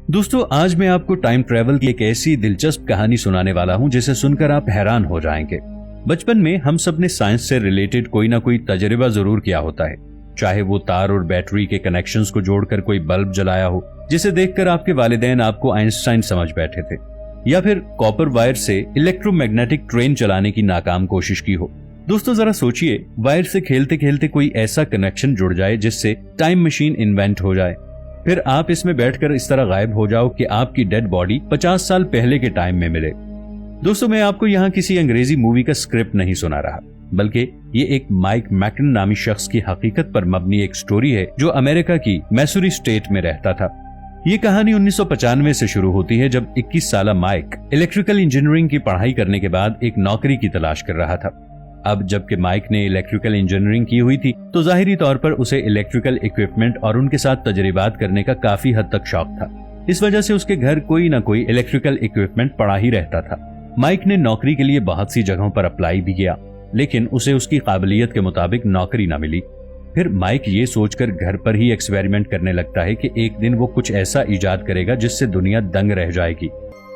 दोस्तों, आज मैं आपको टाइम ट्रेवल की एक ऐसी दिलचस्प कहानी सुनाने वाला हूं जिसे सुनकर आप हैरान हो जाएंगे। बचपन में हम सब ने साइंस से रिलेटेड कोई ना कोई तजुर्बा जरूर किया होता है, चाहे वो तार और बैटरी के कनेक्शंस को जोड़कर कोई बल्ब जलाया हो जिसे देखकर आपके वालिदैन आपको आइंस्टाइन समझ बैठे थे, या फिर कॉपर वायर से इलेक्ट्रोमैग्नेटिक ट्रेन चलाने की नाकाम कोशिश की हो। दोस्तों, जरा सोचिए, वायर से खेलते खेलते कोई ऐसा कनेक्शन जुड़ जाए जिससे टाइम मशीन इन्वेंट हो जाए, फिर आप इसमें बैठकर इस तरह गायब हो जाओ कि आपकी डेड बॉडी 50 साल पहले के टाइम में मिले। दोस्तों, मैं आपको यहाँ किसी अंग्रेजी मूवी का स्क्रिप्ट नहीं सुना रहा, बल्कि ये एक माइक मैकन नामी शख्स की हकीकत पर मबनी एक स्टोरी है जो अमेरिका की मैसूरी स्टेट में रहता था। ये कहानी 1995 से शुरू होती है जब 21 साला माइक इलेक्ट्रिकल इंजीनियरिंग की पढ़ाई करने के बाद एक नौकरी की तलाश कर रहा था। अब जबकि माइक ने इलेक्ट्रिकल इंजीनियरिंग की हुई थी तो जाहिरी तौर पर उसे इलेक्ट्रिकल इक्विपमेंट और उनके साथ तजर्बात करने का काफी हद तक शौक था। इस वजह से उसके घर कोई ना कोई इलेक्ट्रिकल इक्विपमेंट पड़ा ही रहता था। माइक ने नौकरी के लिए बहुत सी जगहों पर अप्लाई भी किया, लेकिन उसे उसकी काबिलियत के मुताबिक नौकरी न मिली। फिर माइक ये सोचकर घर पर ही एक्सपेरिमेंट करने लगता है कि एक दिन वो कुछ ऐसा इजाद करेगा जिससे दुनिया दंग रह जाएगी।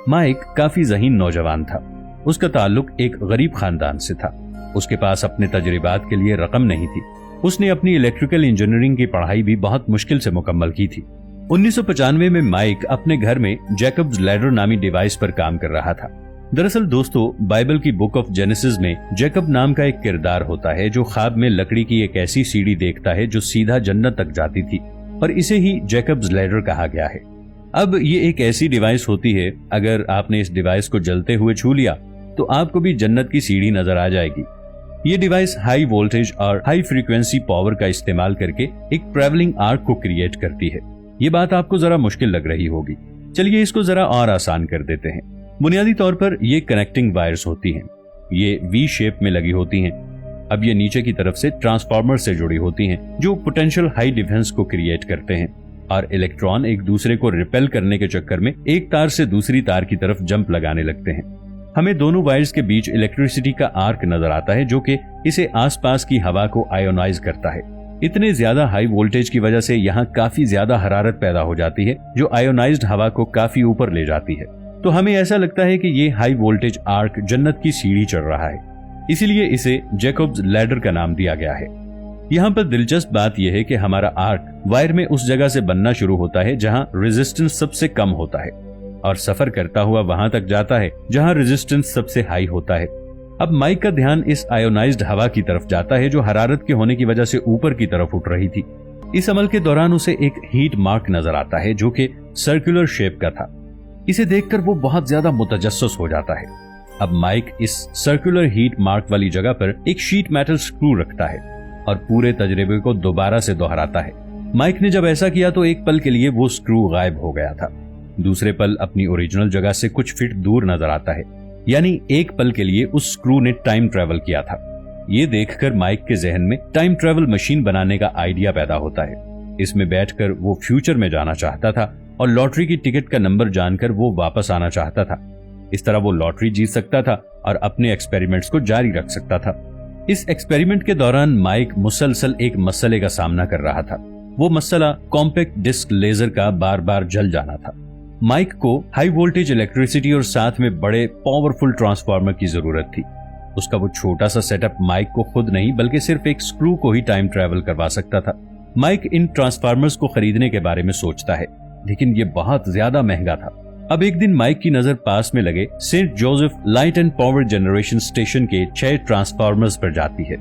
माइक काफी ज़हीन नौजवान था। उसका ताल्लुक एक गरीब खानदान से था। उसके पास अपने तजुर्बात के लिए रकम नहीं थी। उसने अपनी इलेक्ट्रिकल इंजीनियरिंग की पढ़ाई भी बहुत मुश्किल से मुकम्मल की थी। 1995 में माइक अपने घर में जैकब्स लैडर नामी डिवाइस पर काम कर रहा था। दरअसल दोस्तों, बाइबल की बुक ऑफ जेनेसिस में जैकब नाम का एक किरदार होता है जो ख्वाब में लकड़ी की एक ऐसी सीढ़ी देखता है जो सीधा जन्नत तक जाती थी, और इसे ही जैकब्स लैडर कहा गया है। अब ये एक ऐसी डिवाइस होती है, अगर आपने इस डिवाइस को जलते हुए छू लिया तो आपको भी जन्नत की सीढ़ी नजर आ जाएगी। ये डिवाइस हाई वोल्टेज और हाई फ्रीक्वेंसी पावर का इस्तेमाल करके एक ट्रैवलिंग आर्क को क्रिएट करती है। ये बात आपको जरा मुश्किल लग रही होगी, चलिए इसको जरा और आसान कर देते हैं। बुनियादी तौर पर ये कनेक्टिंग वायर्स होती हैं। ये वी शेप में लगी होती हैं। अब ये नीचे की तरफ से ट्रांसफार्मर से जुड़ी होती हैं जो पोटेंशियल हाई डिफेंस को क्रिएट करते हैं, और इलेक्ट्रॉन एक दूसरे को रिपेल करने के चक्कर में एक तार से दूसरी तार की तरफ जंप लगाने लगते हैं। हमें दोनों वायर्स के बीच इलेक्ट्रिसिटी का आर्क नजर आता है जो कि इसे आसपास की हवा को आयोनाइज करता है। इतने ज्यादा हाई वोल्टेज की वजह से यहाँ काफी ज्यादा हरारत पैदा हो जाती है जो आयोनाइज्ड हवा को काफी ऊपर ले जाती है। तो हमें ऐसा लगता है कि ये हाई वोल्टेज आर्क जन्नत की सीढ़ी चढ़ रहा है, इसीलिए इसे जैकब्स लैडर का नाम दिया गया है। यहाँ पर दिलचस्प बात यह है कि हमारा आर्क वायर में उस जगह से बनना शुरू होता है जहाँ रेजिस्टेंस सबसे कम होता है, और सफर करता हुआ वहां तक जाता है जहां रेजिस्टेंस सबसे हाई होता है। अब माइक का ध्यान इस आयोनाइज्ड हवा की तरफ जाता है जो हरारत के होने की वजह से ऊपर की तरफ उठ रही थी। इस अमल के दौरान उसे एक हीट मार्क नजर आता है जो कि सर्कुलर शेप का था। इसे देखकर वो बहुत ज्यादा मुतजस्सिस हो जाता है। अब माइक इस सर्कुलर हीट मार्क वाली जगह पर एक शीट मेटल स्क्रू रखता है और पूरे तजर्बे को दोबारा से दोहराता है। माइक ने जब ऐसा किया तो एक पल के लिए वो स्क्रू गायब हो गया था। दूसरे पल अपनी ओरिजिनल जगह से कुछ फीट दूर नजर आता है, यानी एक पल के लिए उस स्क्रू ने टाइम ट्रेवल किया था। ये देखकर माइक के जहन में टाइम ट्रेवल मशीन बनाने का आइडिया पैदा होता है। इसमें बैठकर वो फ्यूचर में जाना चाहता था और लॉटरी की टिकट का नंबर जानकर वो वापस आना चाहता था। इस तरह वो लॉटरी जीत सकता था और अपने एक्सपेरिमेंट्स को जारी रख सकता था। इस एक्सपेरिमेंट के दौरान माइक मुसलसल एक मसले का सामना कर रहा था। वो मसला कॉम्पैक्ट डिस्क लेजर का बार बार जल जाना था। माइक को हाई वोल्टेज इलेक्ट्रिसिटी और साथ में बड़े पावरफुल ट्रांसफार्मर की जरूरत थी। उसका वो छोटा सा सेटअप माइक को खुद नहीं बल्कि सिर्फ एक स्क्रू को ही टाइम ट्रेवल करवा सकता था। माइक इन ट्रांसफार्मर्स को खरीदने के बारे में सोचता है, लेकिन ये बहुत ज्यादा महंगा था। अब एक दिन माइक की नजर पास में लगे Saint Joseph light and power generation station के 6 ट्रांसफार्मर्स पर जाती है,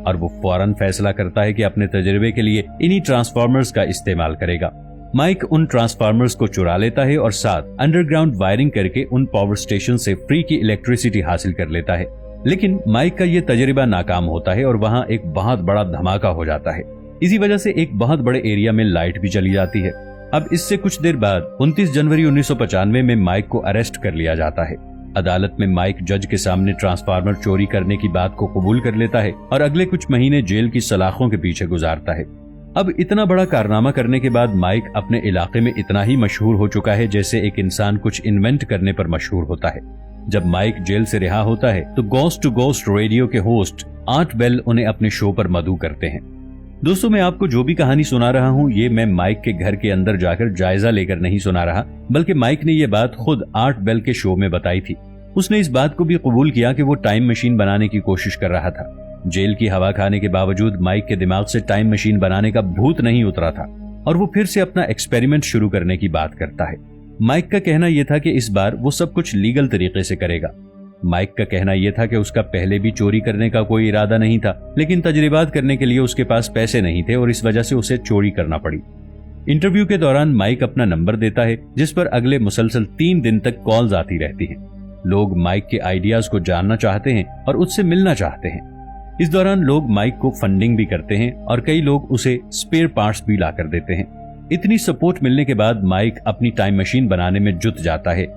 और वो फौरन फैसला करता है कि अपने तजुर्बे के लिए इन्हीं ट्रांसफार्मर्स का इस्तेमाल करेगा। माइक उन ट्रांसफार्मर्स को चुरा लेता है और साथ अंडरग्राउंड वायरिंग करके उन पावर स्टेशन से फ्री की इलेक्ट्रिसिटी हासिल कर लेता है। लेकिन माइक का ये तजुर्बा नाकाम होता है और वहाँ एक बहुत बड़ा धमाका हो जाता है। इसी वजह से एक बहुत बड़े एरिया में लाइट भी चली जाती है। अब इससे कुछ देर बाद 29 जनवरी 1995 में माइक को अरेस्ट कर लिया जाता है। अदालत में माइक जज के सामने ट्रांसफार्मर चोरी करने की बात को कबूल कर लेता है और अगले कुछ महीने जेल की सलाखों के पीछे गुजारता है। अब इतना बड़ा कारनामा करने के बाद माइक अपने इलाके में इतना ही मशहूर हो चुका है जैसे एक इंसान कुछ इन्वेंट करने पर मशहूर होता है। जब माइक जेल से रिहा होता है तो गोस्ट टू गोस्ट रेडियो के होस्ट आर्ट बेल उन्हें अपने शो पर मदऊ करते हैं। दोस्तों, मैं आपको जो भी कहानी सुना रहा हूं, ये मैं माइक के घर के अंदर जाकर जायजा लेकर नहीं सुना रहा, बल्कि माइक ने ये बात खुद आर्ट बेल के शो में बताई थी। उसने इस बात को भी कबूल किया कि वो टाइम मशीन बनाने की कोशिश कर रहा था। जेल की हवा खाने के बावजूद माइक के दिमाग से टाइम मशीन बनाने का भूत नहीं उतरा था और वो फिर से अपना एक्सपेरिमेंट शुरू करने की बात करता है। माइक का कहना यह था कि इस बार वो सब कुछ लीगल तरीके से करेगा। माइक का कहना यह था कि उसका पहले भी चोरी करने का कोई इरादा नहीं था, लेकिन तजरीबात करने के लिए उसके पास पैसे नहीं थे और इस वजह से उसे चोरी करना पड़ी। इंटरव्यू के दौरान माइक अपना नंबर देता है, जिस पर अगले मुसलसल 3 दिन तक कॉल्स आती रहती हैं। लोग माइक के आइडियाज को जानना चाहते हैं और उससे मिलना चाहते हैं। इस दौरान लोग माइक को फंडिंग भी करते हैं और कई लोग उसे स्पेयर पार्ट्स भी ला कर देते हैं। इतनी सपोर्ट मिलने के बाद माइक अपनी टाइम मशीन बनाने में जुट जाता है।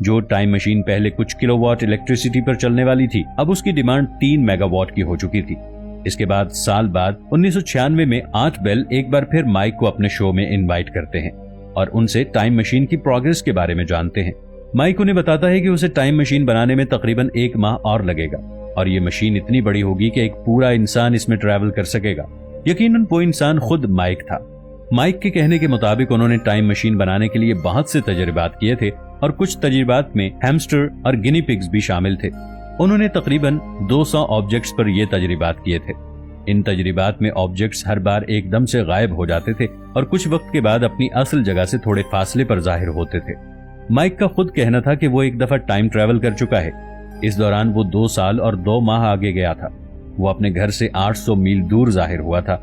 जो टाइम मशीन पहले कुछ किलोवाट इलेक्ट्रिसिटी पर चलने वाली थी, अब उसकी डिमांड 3 मेगावाट की हो चुकी थी। इसके बाद साल बाद 1996 में आर्ट बेल एक बार फिर माइक को अपने शो में इनवाइट करते हैं और उनसे टाइम मशीन की प्रोग्रेस के बारे में जानते हैं। माइक उन्हें बताता है कि उसे टाइम मशीन बनाने में तकरीबन 1 माह और लगेगा और ये मशीन इतनी बड़ी होगी कि एक पूरा इंसान इसमें ट्रैवल कर सकेगा। यकीनन वो इंसान खुद माइक था। माइक के कहने के मुताबिक उन्होंने टाइम मशीन बनाने के लिए बहुत से तजर्बात किए थे और कुछ तजर्बात में हैमस्टर और गिनी पिग्स भी शामिल थे। उन्होंने तकरीबन 200 ऑब्जेक्ट्स पर यह तजर्बात किए थे। इन तजर्बात में ऑब्जेक्ट्स हर बार एकदम से गायब हो जाते थे और कुछ वक्त के बाद अपनी असल जगह से थोड़े फासले पर जाहिर होते थे। माइक का खुद कहना था कि वो एक दफा टाइम ट्रैवल कर चुका है। इस दौरान वो 2 साल और 2 माह आगे गया था। वो अपने घर से 800 मील दूर जाहिर हुआ था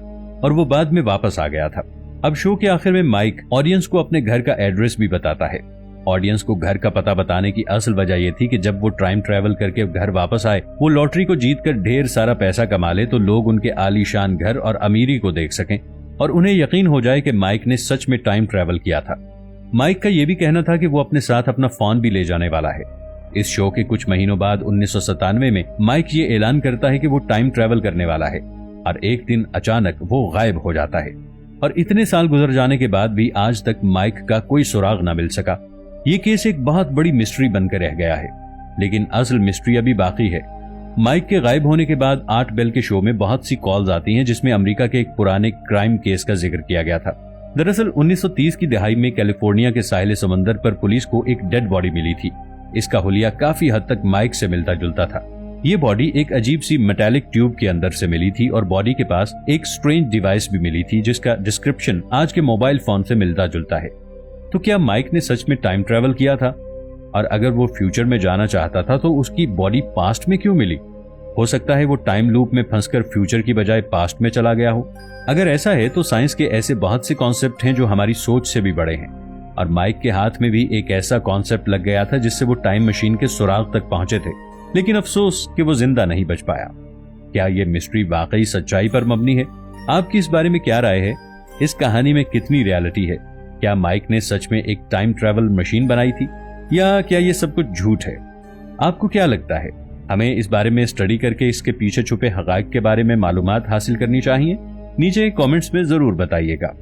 और वो बाद में वापस आ गया था। अब शो के आखिर में माइक ऑडियंस को अपने घर का एड्रेस भी बताता है। ऑडियंस को घर का पता बताने की असल वजह यह थी कि जब वो टाइम ट्रैवल करके घर वापस आए, वो लॉटरी को जीतकर ढेर सारा पैसा कमा ले तो लोग उनके आलीशान घर और अमीरी को देख सकें और उन्हें यकीन हो जाए कि माइक ने सच में टाइम ट्रैवल किया था। माइक का यह भी कहना था कि वो अपने साथ अपना फोन भी ले जाने वाला है। इस शो के कुछ महीनों बाद 1997 में माइक ये ऐलान करता है कि वो टाइम ट्रैवल करने वाला है और एक दिन अचानक वो गायब हो जाता है और इतने साल गुजर जाने के बाद भी आज तक माइक का कोई सुराग न मिल सका। ये केस एक बहुत बड़ी मिस्ट्री बनकर रह गया है, लेकिन असल मिस्ट्री अभी बाकी है। माइक के गायब होने के बाद आर्ट बेल के शो में बहुत सी कॉल्स आती हैं जिसमें अमेरिका के एक पुराने क्राइम केस का जिक्र किया गया था। दरअसल 1930 की दहाई में कैलिफोर्निया के साहिल समंदर पर पुलिस को एक डेड बॉडी मिली थी। इसका हुलिया काफी हद तक माइक से मिलता जुलता था। ये बॉडी एक अजीब सी मेटालिक ट्यूब के अंदर से मिली थी और बॉडी के पास एक स्ट्रेंज डिवाइस भी मिली थी जिसका डिस्क्रिप्शन आज के मोबाइल फोन से मिलता जुलता है। तो क्या माइक ने सच में टाइम ट्रैवल किया था? और अगर वो फ्यूचर में जाना चाहता था तो उसकी बॉडी पास्ट में क्यों मिली? हो सकता है वो टाइम लूप में फंसकर फ्यूचर की बजाय पास्ट में चला गया हो। अगर ऐसा है तो साइंस के ऐसे बहुत से कॉन्सेप्ट हैं जो हमारी सोच से भी बड़े हैं और माइक के हाथ में भी एक ऐसा कॉन्सेप्ट लग गया था जिससे वो टाइम मशीन के सुराग तक पहुंचे थे, लेकिन अफसोस कि वो जिंदा नहीं बच पाया। क्या ये मिस्ट्री वाकई सच्चाई पर मबनी है? आपकी इस बारे में क्या राय है? इस कहानी में कितनी रियलिटी है? क्या माइक ने सच में एक टाइम ट्रैवल मशीन बनाई थी या क्या ये सब कुछ झूठ है? आपको क्या लगता है? हमें इस बारे में स्टडी करके इसके पीछे छुपे हक़ाइक़ के बारे में मालूमात हासिल करनी चाहिए। नीचे कमेंट्स में जरूर बताइएगा।